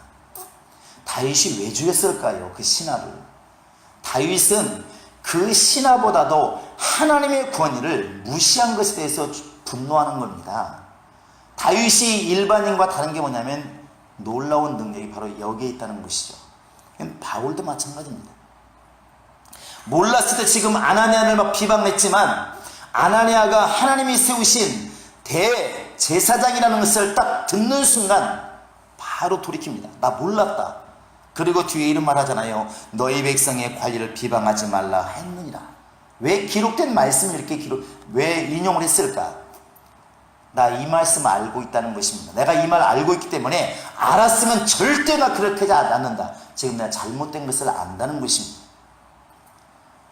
다윗이 왜 죽였을까요? 그 신하를. 다윗은 그 신하보다도 하나님의 권위를 무시한 것에 대해서 분노하는 겁니다. 다윗이 일반인과 다른 게 뭐냐면 놀라운 능력이 바로 여기에 있다는 것이죠. 바울도 마찬가지입니다. 몰랐을 때 지금 아나니아를 막 비방했지만 아나니아가 하나님이 세우신 대제사장이라는 것을 딱 듣는 순간 바로 돌이킵니다. 나 몰랐다. 그리고 뒤에 이런 말 하잖아요. 너희 백성의 관리를 비방하지 말라 했느니라. 왜 기록된 말씀을 이렇게 왜 인용을 했을까? 나 이 말씀을 알고 있다는 것입니다. 내가 이 말을 알고 있기 때문에 알았으면 절대 나 그렇게 하지 않는다. 지금 내가 잘못된 것을 안다는 것입니다.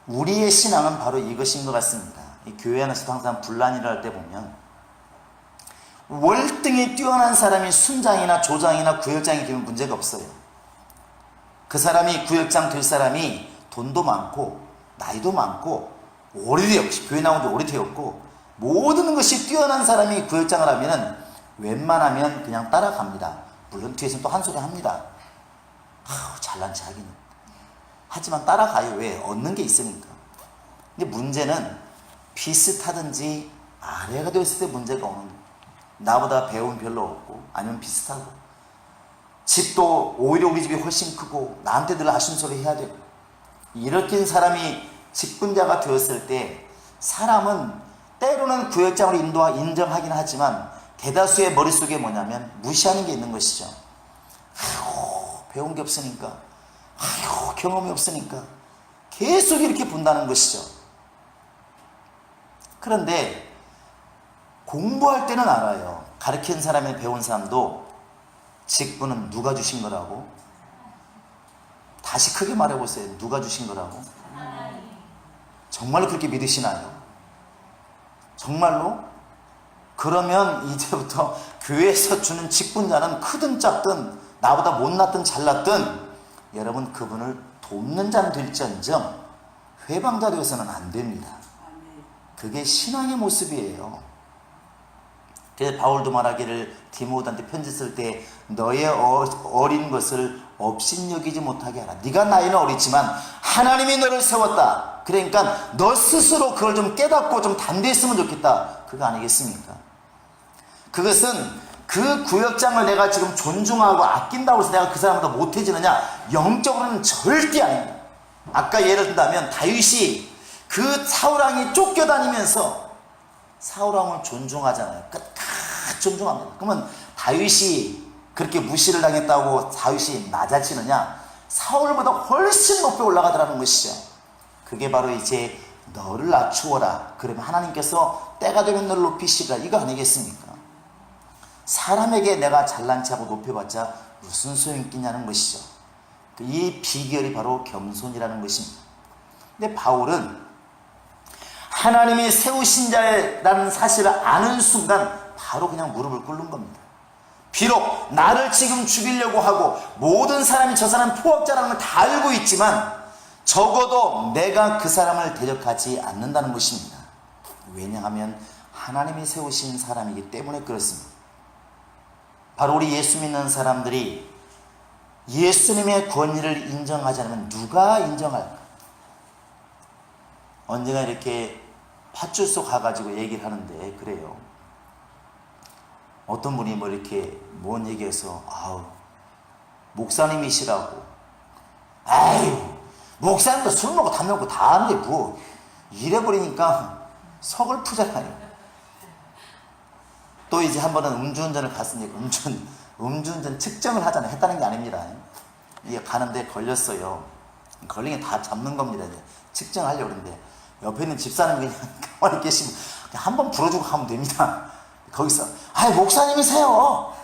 우리의 신앙은 바로 이것인 것 같습니다. 이 교회 안에서도 항상 분란이라 할 때 보면 월등히 뛰어난 사람이 순장이나 조장이나 구역장이 되면 문제가 없어요. 그 사람이 구역장 될 사람이 돈도 많고 나이도 많고 오래되었고 교회 나온 지 오래되었고 모든 것이 뛰어난 사람이 구역장을 하면은 웬만하면 그냥 따라갑니다. 물론 뒤에서는 또 한 소리 합니다. 잘난 체 하기는. 하지만 따라가요. 왜? 얻는 게 있으니까. 근데 문제는 비슷하든지 아래가 되었을 때 문제가 오는 거예요. 나보다 배운 별로 없고 아니면 비슷하고 집도 오히려 우리 집이 훨씬 크고 나한테 늘 아쉬운 해야 되고 이렇게 사람이 직분자가 되었을 때 사람은 때로는 구역장으로 인정하긴 하지만 대다수의 머릿속에 뭐냐면 무시하는 게 있는 것이죠. 배운 게 없으니까 경험이 없으니까 계속 이렇게 본다는 것이죠. 그런데 공부할 때는 알아요. 가르친 사람이 배운 사람도 직분은 누가 주신 거라고? 다시 크게 말해보세요. 누가 주신 거라고? 정말로 그렇게 믿으시나요? 정말로? 그러면 이제부터 교회에서 주는 직분자는 크든 작든 나보다 못났든 잘났든 여러분 그분을 돕는 자는 될지언정 회방자 되어서는 안 됩니다. 그게 신앙의 모습이에요. 그래서 바울도 말하기를 디모데한테 편지 쓸 때 너의 어린 것을 업신여기지 못하게 하라. 네가 나이는 어리지만 하나님이 너를 세웠다. 그러니까 너 스스로 그걸 좀 깨닫고 좀 담대했으면 좋겠다. 그거 아니겠습니까? 그것은 그 구역장을 내가 지금 존중하고 아낀다고 해서 내가 그 사람보다 못해지느냐? 영적으로는 절대 아닙니다. 아까 예를 든다면 다윗이 그 사울왕이 쫓겨다니면서 사울왕을 존중하잖아요. 끝까지 존중합니다. 그러면 다윗이 그렇게 무시를 당했다고 다윗이 낮아지느냐? 사울보다 훨씬 높이 올라가더라는 것이죠. 그게 바로 이제 너를 낮추어라. 그러면 하나님께서 때가 되면 너를 높이시라. 이거 아니겠습니까? 사람에게 내가 잘난 체하고 높여봤자 무슨 소용이 있겠냐는 것이죠. 이 비결이 바로 겸손이라는 것입니다. 근데 바울은 하나님이 세우신 자라는 사실을 아는 순간 바로 그냥 무릎을 꿇는 겁니다. 비록 나를 지금 죽이려고 하고 모든 사람이 저 사람 포악자라는 걸 다 알고 있지만 적어도 내가 그 사람을 대적하지 않는다는 것입니다. 왜냐하면 하나님이 세우신 사람이기 때문에 그렇습니다. 바로 우리 예수 믿는 사람들이 예수님의 권위를 인정하지 않으면 누가 인정할까? 언젠가 이렇게 파출소 가가지고 얘기를 하는데 그래요. 어떤 분이 뭐 이렇게 뭔 얘기해서 목사님이시라고, 아유 목사님도 술 먹고 담배 먹고 다 하는데 뭐 이래버리니까 서글프잖아요. 또 이제 한 번은 음주운전을 갔으니까 음주운전 측정을 하잖아요. 했다는 게 아닙니다. 이게 가는데 걸렸어요. 걸린 게 다 잡는 겁니다. 이제 측정하려고 그러는데 옆에 있는 집사님이 그냥 가만히 계시면 한 번 불어주고 가면 됩니다. 거기서 목사님이세요.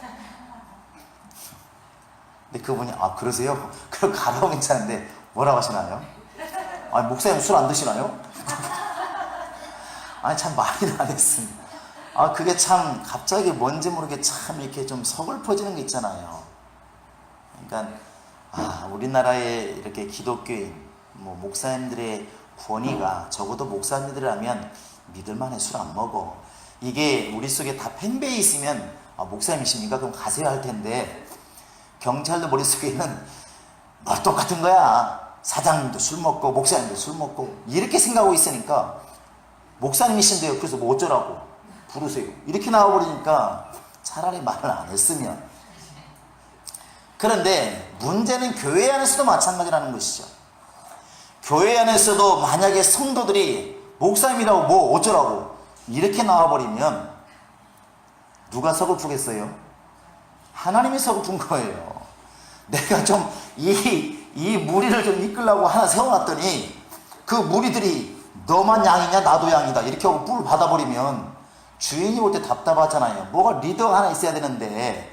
근데 그분이 그러세요? 그럼 가라고 괜찮은데 뭐라고 하시나요? 목사님 술 안 드시나요? 참 말이 안 했습니다. 그게 참 갑자기 뭔지 모르게 참 이렇게 좀 서글퍼지는 게 있잖아요. 그러니까 우리나라의 이렇게 기독교인 목사님들의 권위가 적어도 목사님들이라면 믿을만해. 술 안 먹어. 이게 우리 속에 다 팽배해 있으면 목사님이십니까? 그럼 가세요 할 텐데 경찰도 머릿속에는 똑같은 거야. 사장님도 술 먹고 목사님도 술 먹고 이렇게 생각하고 있으니까 목사님이신데요. 그래서 뭐 어쩌라고 부르세요. 이렇게 나와버리니까 차라리 말을 안 했으면. 그런데 문제는 교회 안에서도 마찬가지라는 것이죠. 교회 안에서도 만약에 성도들이 목사님이라고 뭐 어쩌라고 이렇게 나와버리면 누가 서글프겠어요? 하나님이 서글픈 거예요. 내가 좀 이 무리를 좀 이끌려고 하나 세워놨더니 그 무리들이 너만 양이냐 나도 양이다 이렇게 하고 뿔 받아버리면 주인이 볼 때 답답하잖아요. 뭐가 리더가 하나 있어야 되는데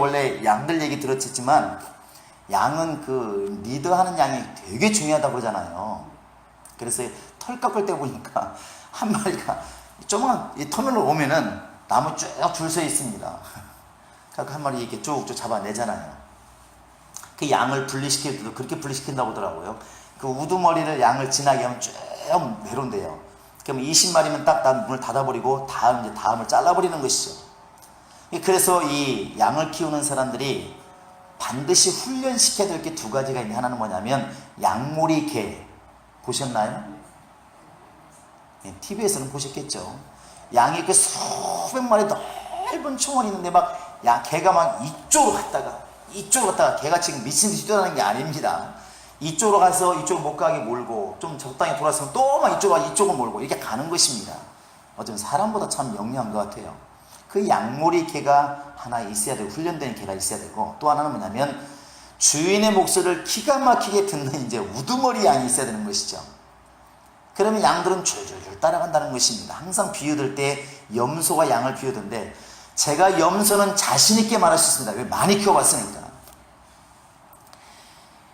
원래 양들 얘기 들었지만 양은 그 리더하는 양이 되게 중요하다고 그러잖아요. 그래서 털 깎을 때 보니까 한 마리가 조그만 이 터널로 오면은 나무 쭉 줄 서 있습니다. 그래서 한 마리 이렇게 쭉쭉 잡아내잖아요. 그 양을 분리시킬 때도 그렇게 분리시킨다고 하더라고요. 그 우두머리를 양을 지나게 하면 쭉 내려온대요. 그럼 20마리면 딱 문을 닫아버리고 다음을 잘라버리는 것이죠. 그래서 이 양을 키우는 사람들이 반드시 훈련시켜야 될 게 두 가지가 있는데 하나는 뭐냐면 양모리 개 보셨나요? TV에서는 보셨겠죠. 양이 그 수백 마리 넓은 초원이 있는데 개가 막 이쪽으로 갔다가 개가 지금 미친 듯이 뛰어나는 게 아닙니다. 이쪽으로 가서 이쪽 못 가게 몰고 좀 적당히 돌아서면 또 막 이쪽으로 몰고 이렇게 가는 것입니다. 어쩌면 사람보다 참 영리한 것 같아요. 그 양모리 개가 하나 있어야 되고 훈련된 개가 있어야 되고 또 하나는 뭐냐면 주인의 목소리를 기가 막히게 듣는 이제 우두머리 양이 있어야 되는 것이죠. 그러면 양들은 줄줄줄 따라간다는 것입니다. 항상 비유들 때 염소가 양을 비유던데 제가 염소는 자신 있게 말할 수 있습니다. 왜 많이 키워봤으니까.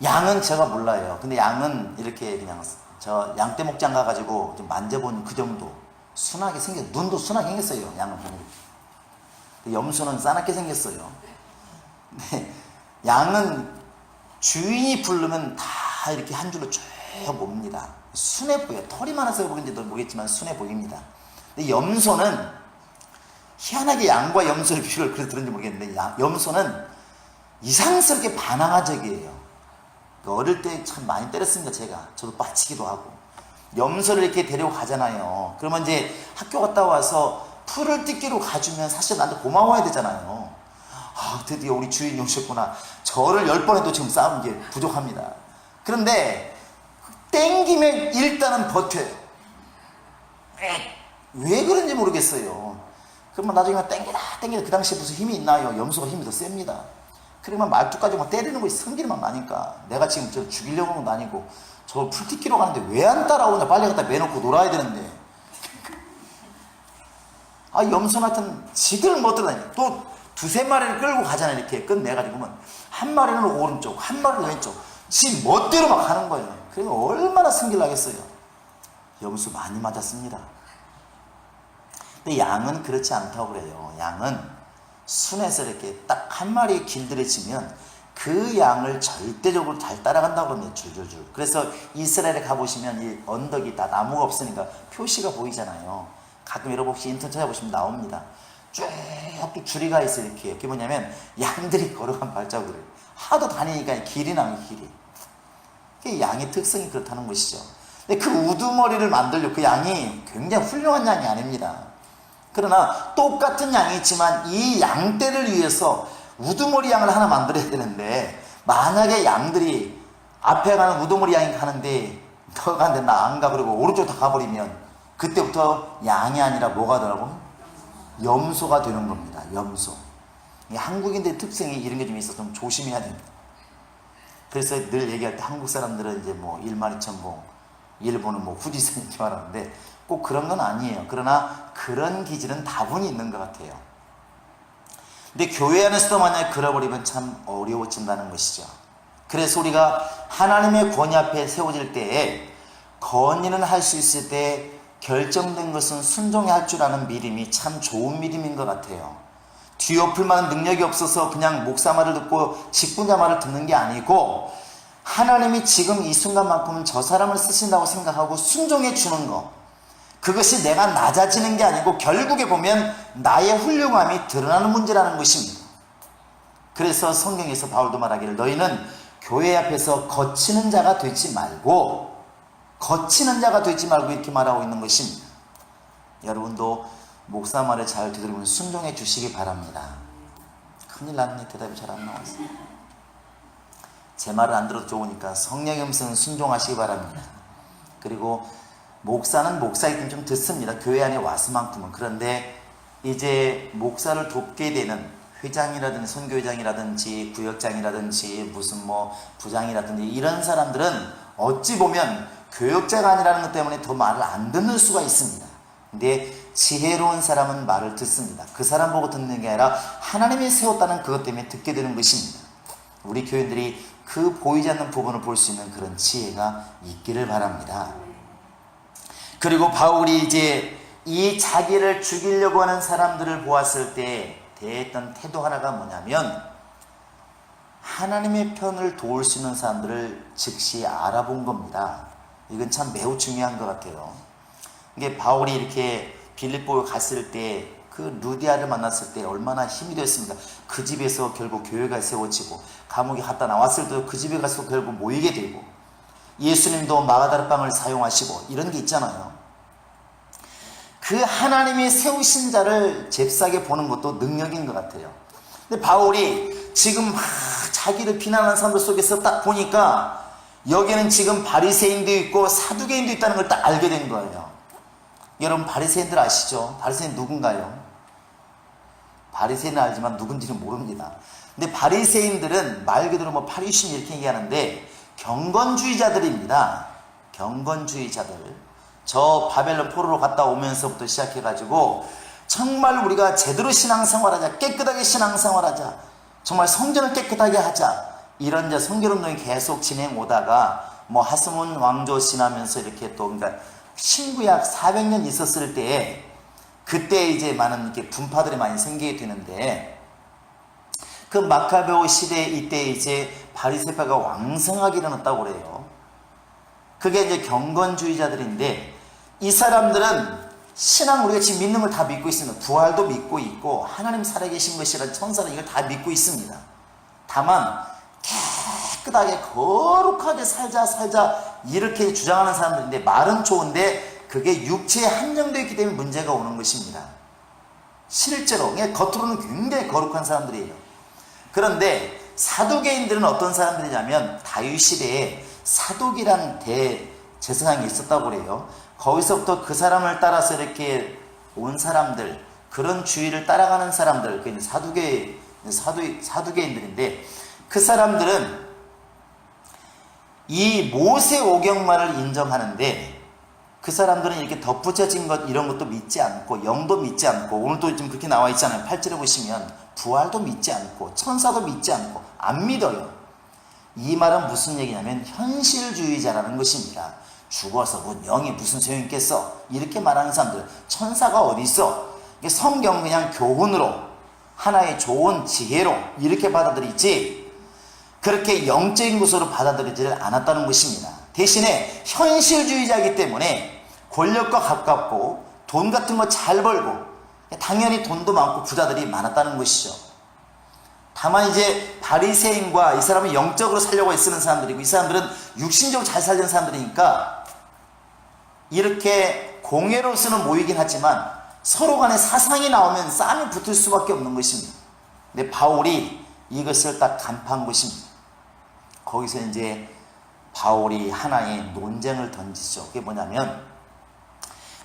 양은 제가 몰라요. 근데 양은 이렇게 그냥 저 양떼 목장 가가지고 좀 만져본 그 정도 순하게 생겼어요. 눈도 순하게 생겼어요. 양은 보면. 염소는 싸납게 생겼어요. 근데 양은 주인이 부르면 다 이렇게 한 줄로 쭉 몹니다. 순해 보여요. 털이 많아서 그런지도 모르겠지만 순해 보입니다. 근데 염소는 희한하게 양과 염소의 비유를 그래서 들은지 모르겠는데 염소는 이상스럽게 반항아적이에요. 어릴 때 참 많이 때렸습니다. 저도 빠치기도 하고. 염소를 이렇게 데리고 가잖아요. 그러면 이제 학교 갔다 와서 풀을 뜯기로 가주면 사실 나한테 고마워야 되잖아요. 드디어 우리 주인이 오셨구나. 저를 10번 해도 지금 싸우는 게 부족합니다. 그런데 땡기면 일단은 버텨요. 왜 그런지 모르겠어요. 그러면 나중에 땡기다 그 당시에 무슨 힘이 있나요? 염소가 힘이 더 셉니다. 그러면 말뚝까지 막 때리는 것이 성질이 막 나니까 내가 지금 저 죽이려고 하는 것도 아니고 저 풀티키로 가는데 왜 안 따라오냐, 빨리 갖다 매놓고 놀아야 되는데. 아, 염소 같은 지들 못 들어다니. 또 두세 마리를 끌고 가잖아. 이렇게 끝내가지고는 한 마리는 오른쪽 한 마리는 왼쪽 지 멋대로 막 하는 거예요. 그러면 얼마나 승질 나겠어요. 염소 많이 맞았습니다. 근데 양은 그렇지 않다고 그래요. 양은 순에서 이렇게 딱 한 마리 길들여지면 그 양을 절대적으로 잘 따라간다고 그럽니다. 줄줄줄. 그래서 이스라엘에 가보시면 이 언덕이 다 나무가 없으니까 표시가 보이잖아요. 가끔 여러분 혹시 인터넷 찾아보시면 나옵니다. 쭉 줄이가 있어요. 이렇게. 그게 뭐냐면 양들이 걸어간 발자국을 하도 다니니까 길이 나요. 길이. 그게 양의 특성이 그렇다는 것이죠. 근데 그 우두머리를 만들려고, 그 양이 굉장히 훌륭한 양이 아닙니다. 그러나 똑같은 양이 있지만 이 양떼를 위해서 우두머리 양을 하나 만들어야 되는데, 만약에 양들이 앞에 가는 우두머리 양이 가는데 너 가는데 나 안 가 그러고 오른쪽 다 가버리면 그때부터 양이 아니라 뭐가 되라고? 염소가 되는 겁니다. 염소. 한국인들의 특성이 이런 게 좀 있어서 좀 조심해야 됩니다. 그래서 늘 얘기할 때 한국 사람들은 이제 뭐 일만이천봉, 일본은 뭐 후지선 이렇게 말하는데 꼭 그런 건 아니에요. 그러나 그런 기질은 다분히 있는 것 같아요. 근데 교회 안에서도 만약에 그래버리면 참 어려워진다는 것이죠. 그래서 우리가 하나님의 권위 앞에 세워질 때에 건의는 할 수 있을 때 결정된 것은 순종해야 할 줄 아는 믿음이 참 좋은 믿음인 것 같아요. 뒤엎을 만한 능력이 없어서 그냥 목사 말을 듣고 직분자 말을 듣는 게 아니고, 하나님이 지금 이 순간만큼은 저 사람을 쓰신다고 생각하고 순종해 주는 것, 그것이 내가 낮아지는 게 아니고 결국에 보면 나의 훌륭함이 드러나는 문제라는 것입니다. 그래서 성경에서 바울도 말하기를 너희는 교회 앞에서 거치는 자가 되지 말고 이렇게 말하고 있는 것입니다. 여러분도 목사 말을 잘 되돌리면 순종해 주시기 바랍니다. 큰일 났네. 대답이 잘 안 나왔어요. 제 말을 안 들어도 좋으니까 성령의 음성은 순종하시기 바랍니다. 그리고 목사는 목사이기 때문에 좀 듣습니다. 교회 안에 와서만큼은. 그런데 이제 목사를 돕게 되는 회장이라든지 선교회장이라든지 구역장이라든지 무슨 뭐 부장이라든지 이런 사람들은 어찌 보면 교역자가 아니라는 것 때문에 더 말을 안 듣는 수가 있습니다. 근데 지혜로운 사람은 말을 듣습니다. 그 사람 보고 듣는 게 아니라 하나님이 세웠다는 그것 때문에 듣게 되는 것입니다. 우리 교인들이 그 보이지 않는 부분을 볼 수 있는 그런 지혜가 있기를 바랍니다. 그리고 바울이 이제 이 자기를 죽이려고 하는 사람들을 보았을 때 대했던 태도 하나가 뭐냐면, 하나님의 편을 도울 수 있는 사람들을 즉시 알아본 겁니다. 이건 참 매우 중요한 것 같아요. 이게 바울이 이렇게 빌립보에 갔을 때 그 루디아를 만났을 때 얼마나 힘이 됐습니까? 그 집에서 결국 교회가 세워지고, 감옥에 갔다 나왔을 때도 그 집에 가서 결국 모이게 되고, 예수님도 마가다락방을 사용하시고 이런 게 있잖아요. 그 하나님이 세우신 자를 잽싸게 보는 것도 능력인 것 같아요. 근데 바울이 지금 자기를 비난하는 사람들 속에서 딱 보니까 여기는 지금 바리새인도 있고 사두개인도 있다는 걸 딱 알게 된 거예요. 여러분 바리새인들 아시죠? 바리새인 누군가요? 바리새인은 알지만 누군지는 모릅니다. 근데 바리새인들은 말 그대로 뭐 파리심 이렇게 얘기하는데 경건주의자들입니다. 경건주의자들. 저 바벨론 포로로 갔다 오면서부터 시작해가지고 정말 우리가 제대로 신앙생활하자, 깨끗하게 신앙생활하자, 정말 성전을 깨끗하게 하자, 이런 이제 성결운동이 계속 진행 오다가 뭐 하스문 왕조 지나면서 이렇게 또 그러니까 신구약 400년 있었을 때에 그때 이제 많은 이렇게 분파들이 많이 생기게 되는데, 그 마카베오 시대 이때 이제 바리새파가 왕성하게 일어났다고 그래요. 그게 이제 경건주의자들인데, 이 사람들은 신앙 우리가 지금 믿는 걸 다 믿고 있습니다. 부활도 믿고 있고 하나님 살아계신 것이라 천사는 이걸 다 믿고 있습니다. 다만 깨끗하게 거룩하게 살자 이렇게 주장하는 사람들인데, 말은 좋은데 그게 육체에 한정되어 있기 때문에 문제가 오는 것입니다. 실제로 겉으로는 굉장히 거룩한 사람들이에요. 그런데 사두개인들은 어떤 사람들이냐면, 다윗 시대에 사독이란 대제사장이 있었다고 그래요. 거기서부터 그 사람을 따라서 이렇게 온 사람들, 그런 주의를 따라가는 사람들, 그 사두개인들인데, 그 사람들은 이 모세 오경만을 인정하는데, 그 사람들은 이렇게 덧붙여진 것 이런 것도 믿지 않고, 영도 믿지 않고, 오늘도 지금 그렇게 나와 있잖아요. 8절에 보시면 부활도 믿지 않고 천사도 믿지 않고 안 믿어요. 이 말은 무슨 얘기냐면 현실주의자라는 것입니다. 죽어서 뭐 영이 무슨 소용이 있겠어, 이렇게 말하는 사람들, 천사가 어디 있어, 성경 그냥 교훈으로, 하나의 좋은 지혜로 이렇게 받아들이지, 그렇게 영적인 것으로 받아들이지를 않았다는 것입니다. 대신에 현실주의자이기 때문에 권력과 가깝고 돈 같은 거 잘 벌고 당연히 돈도 많고 부자들이 많았다는 것이죠. 다만 이제 바리새인과 이 사람은 영적으로 살려고 애쓰는 사람들이고, 이 사람들은 육신적으로 잘 살려는 사람들이니까 이렇게 공예로서는 모이긴 하지만 서로 간에 사상이 나오면 싸움이 붙을 수밖에 없는 것입니다. 근데 바울이 이것을 딱 간파한 것입니다. 거기서 이제 바울이 하나의 논쟁을 던지죠. 그게 뭐냐면,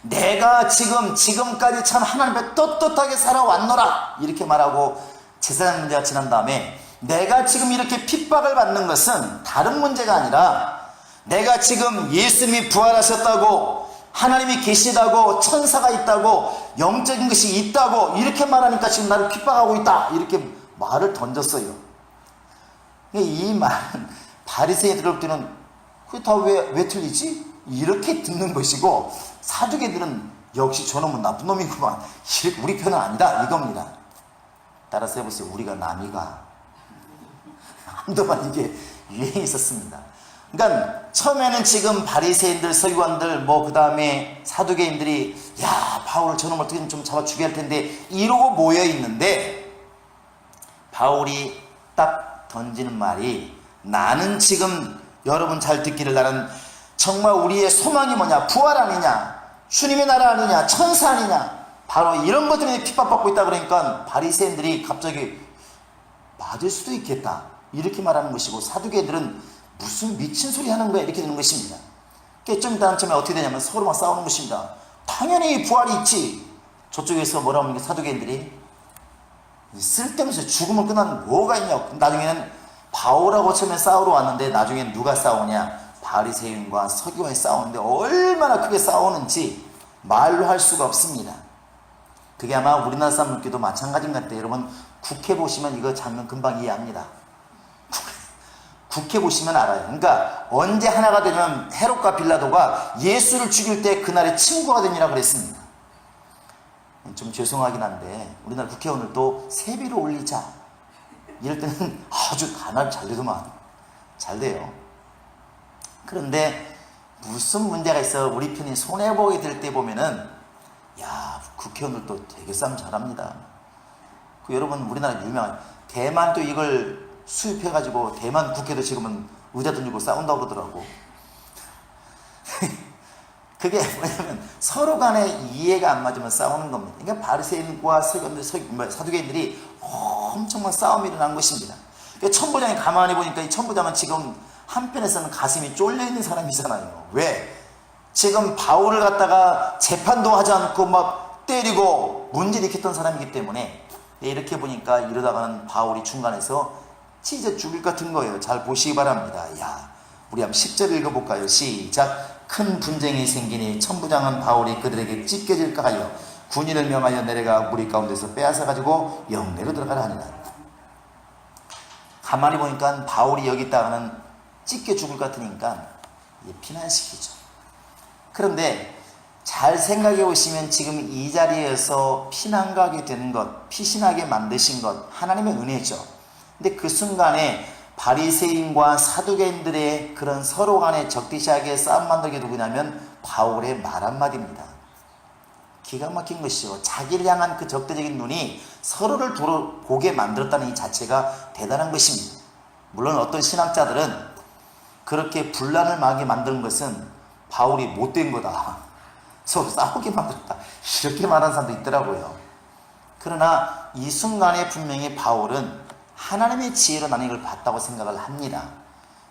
내가 지금까지 참 하나님 앞에 떳떳하게 살아왔노라 이렇게 말하고 제사장 문제가 지난 다음에, 내가 지금 이렇게 핍박을 받는 것은 다른 문제가 아니라, 내가 지금 예수님이 부활하셨다고, 하나님이 계시다고, 천사가 있다고, 영적인 것이 있다고 이렇게 말하니까 지금 나를 핍박하고 있다 이렇게 말을 던졌어요. 이 말은 바리새인들 때는 그게 다 왜 틀리지? 이렇게 듣는 것이고, 사두개들은 역시 저놈은 나쁜 놈이구만, 우리 편은 아니다 이겁니다. 따라서 해보세요. 우리가 남이가 한동안 이게 유행이 있었습니다. 그러니까 처음에는 지금 바리새인들, 서기관들, 그 다음에 사두개인들이 야, 바울 저놈을 어떻게 좀 잡아 죽여야 할 텐데 이러고 모여 있는데, 바울이 딱 던지는 말이, 나는 지금 여러분 잘 듣기를, 나는 정말 우리의 소망이 뭐냐, 부활 아니냐, 주님의 나라 아니냐, 천사 아니냐, 바로 이런 것 때문에 핍박받고 있다. 그러니까 바리새인들이 갑자기 맞을 수도 있겠다 이렇게 말하는 것이고, 사두개들은 무슨 미친 소리 하는 거야 이렇게 되는 것입니다. 좀 이따 한참에 어떻게 되냐면 서로 막 싸우는 것입니다. 당연히 부활이 있지. 저쪽에서 뭐라고 하는 게, 사두개인들이 쓸데없이 죽음을 끝나는 뭐가 있냐. 나중에는 바울하고 처음에 싸우러 왔는데 나중에는 누가 싸우냐, 바리새인과 서기관이 싸우는데 얼마나 크게 싸우는지 말로 할 수가 없습니다. 그게 아마 우리나라 사람들께도 마찬가지인 것 같아요. 여러분 국회 보시면 이거 장면 금방 이해합니다. 국회 보시면 알아요. 그러니까 언제 하나가 되냐면, 헤롯과 빌라도가 예수를 죽일 때 그날에 친구가 되니라 그랬습니다. 좀 죄송하긴 한데 우리나라 국회의원들도 세비를 올리자 이럴 때는 아주 단합 잘 되더만, 잘 돼요. 그런데 무슨 문제가 있어 우리 편이 손해보게 될 때 보면은, 야, 국회의원들도 되게 싸움 잘합니다. 여러분 우리나라 유명한 대만도 이걸 수입해가지고 대만 국회도 지금은 의자 던지고 싸운다고 그러더라고. 그게 뭐냐면 서로 간에 이해가 안 맞으면 싸우는 겁니다. 그러니까 바리새인과 사두개인들이 엄청난 싸움이 일어난 것입니다. 그러니까 천부장이 가만히 보니까, 이 천부장은 지금 한편에서는 가슴이 쫄려있는 사람이잖아요. 왜? 지금 바울을 갖다가 재판도 하지 않고 막 때리고 문제 일으켰던 사람이기 때문에, 이렇게 보니까 이러다가는 바울이 중간에서 찢어 죽일 것 같은 거예요. 잘 보시기 바랍니다. 야, 우리 한번 10절 읽어볼까요? 시작. 큰 분쟁이 생기니 천부장은 바울이 그들에게 찢겨질까 하여 군인을 명하여 내려가 무리 가운데서 빼앗아 가지고 영내로 들어가라 하니라. 가만히 보니까 바울이 여기 있다가는 찢겨 죽을 것 같으니까 피난시키죠. 그런데 잘 생각해 보시면 지금 이 자리에서 피난 가게 되는 것, 피신하게 만드신 것 하나님의 은혜죠. 근데 그 순간에 바리새인과 사두개인들의 그런 서로 간의 적대시하게 싸움 만들게 누구냐면 바울의 말 한마디입니다. 기가 막힌 것이죠. 자기를 향한 그 적대적인 눈이 서로를 보게 만들었다는 이 자체가 대단한 것입니다. 물론 어떤 신학자들은 그렇게 분란을 막게 만드는 것은 바울이 못된 거다, 서로 싸우게 만들었다, 이렇게 말하는 사람도 있더라고요. 그러나 이 순간에 분명히 바울은 하나님의 지혜로 나는 이걸 봤다고 생각을 합니다.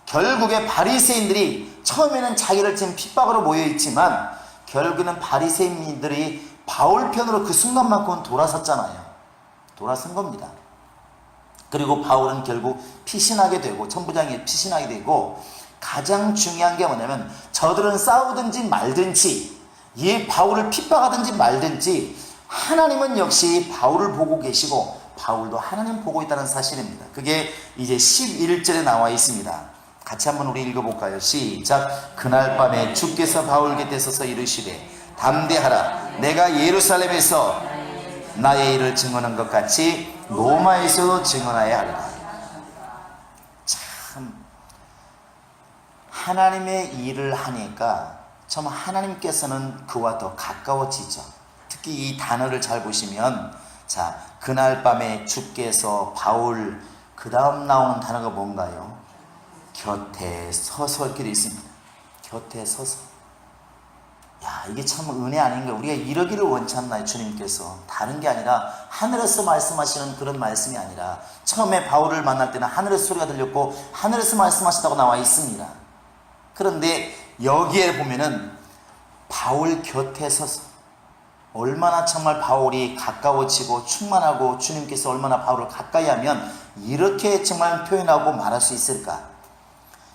결국에 바리새인들이 처음에는 자기를 지금 핍박으로 모여있지만, 결국에는 바리새인들이 바울 편으로 그 순간만큼은 돌아섰잖아요. 돌아선 겁니다. 그리고 바울은 결국 피신하게 되고, 천부장이 피신하게 되고, 가장 중요한 게 뭐냐면 저들은 싸우든지 말든지, 이 바울을 핍박하든지 말든지 하나님은 역시 바울을 보고 계시고 바울도 하나님 보고 있다는 사실입니다. 그게 이제 11절에 나와 있습니다. 같이 한번 우리 읽어볼까요? 시작. 그날 밤에 주께서 바울 곁에 서서 이르시되 담대하라. 내가 예루살렘에서 나의 일을 증언한 것 같이 로마에서도 증언하여야 하리라. 참 하나님의 일을 하니까 참 하나님께서는 그와 더 가까워지죠. 특히 이 단어를 잘 보시면, 자, 그날 밤에 주께서 바울, 그 다음 나오는 단어가 뭔가요? 곁에 서서 이렇게 되어 있습니다. 곁에 서서. 야, 이게 참 은혜 아닌가. 우리가 이러기를 원치 않나요? 주님께서 다른 게 아니라 하늘에서 말씀하시는 그런 말씀이 아니라, 처음에 바울을 만날 때는 하늘에서 소리가 들렸고 하늘에서 말씀하시다고 나와 있습니다. 그런데 여기에 보면은 바울 곁에 서서, 얼마나 정말 바울이 가까워지고 충만하고 주님께서 얼마나 바울을 가까이 하면 이렇게 정말 표현하고 말할 수 있을까.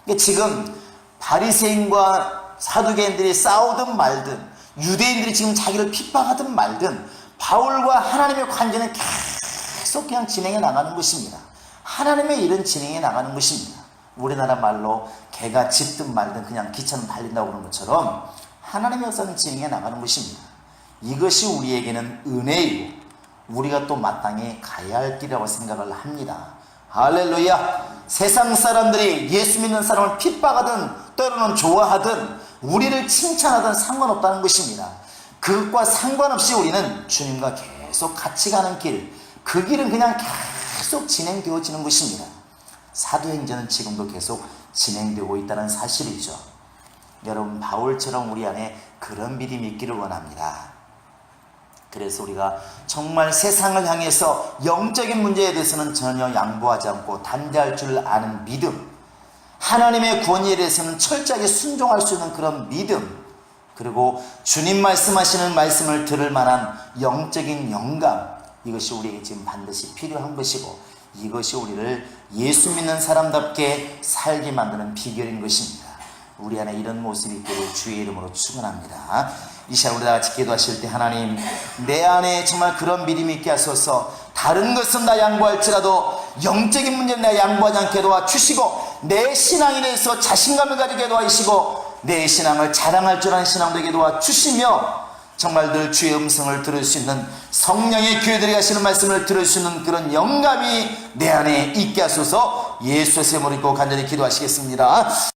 그러니까 지금 바리새인과 사두개인들이 싸우든 말든, 유대인들이 지금 자기를 핍박하든 말든, 바울과 하나님의 관계는 계속 그냥 진행해 나가는 것입니다. 하나님의 일은 진행해 나가는 것입니다. 우리나라 말로 개가 짖든 말든 그냥 기차는 달린다고 그러는 것처럼 하나님의 역사는 진행해 나가는 것입니다. 이것이 우리에게는 은혜이고 우리가 또 마땅히 가야 할 길이라고 생각을 합니다. 할렐루야. 세상 사람들이 예수 믿는 사람을 핍박하든 때로는 좋아하든 우리를 칭찬하든 상관없다는 것입니다. 그것과 상관없이 우리는 주님과 계속 같이 가는 길, 그 길은 그냥 계속 진행되어지는 것입니다. 사도행전은 지금도 계속 진행되고 있다는 사실이죠. 여러분, 바울처럼 우리 안에 그런 믿음이 있기를 원합니다. 그래서 우리가 정말 세상을 향해서 영적인 문제에 대해서는 전혀 양보하지 않고 담대할 줄 아는 믿음, 하나님의 구원에 대해서는 철저하게 순종할 수 있는 그런 믿음, 그리고 주님 말씀하시는 말씀을 들을 만한 영적인 영감, 이것이 우리에게 지금 반드시 필요한 것이고 이것이 우리를 예수 믿는 사람답게 살게 만드는 비결인 것입니다. 우리 안에 이런 모습이 있기를 주의 이름으로 축원합니다. 이 시간 우리 다 같이 기도하실 때, 하나님, 내 안에 정말 그런 믿음이 있게 하소서. 다른 것은 나 양보할지라도 영적인 문제는 나 양보하지 않게 도와주시고, 내 신앙에 대해서 자신감을 가지게 도와주시고, 내 신앙을 자랑할 줄 아는 신앙 되게 도와주시며, 정말 늘 주의 음성을 들을 수 있는, 성령의 교회들이 하시는 말씀을 들을 수 있는 그런 영감이 내 안에 있게 하소서. 예수의 이름으로 간절히 기도하시겠습니다.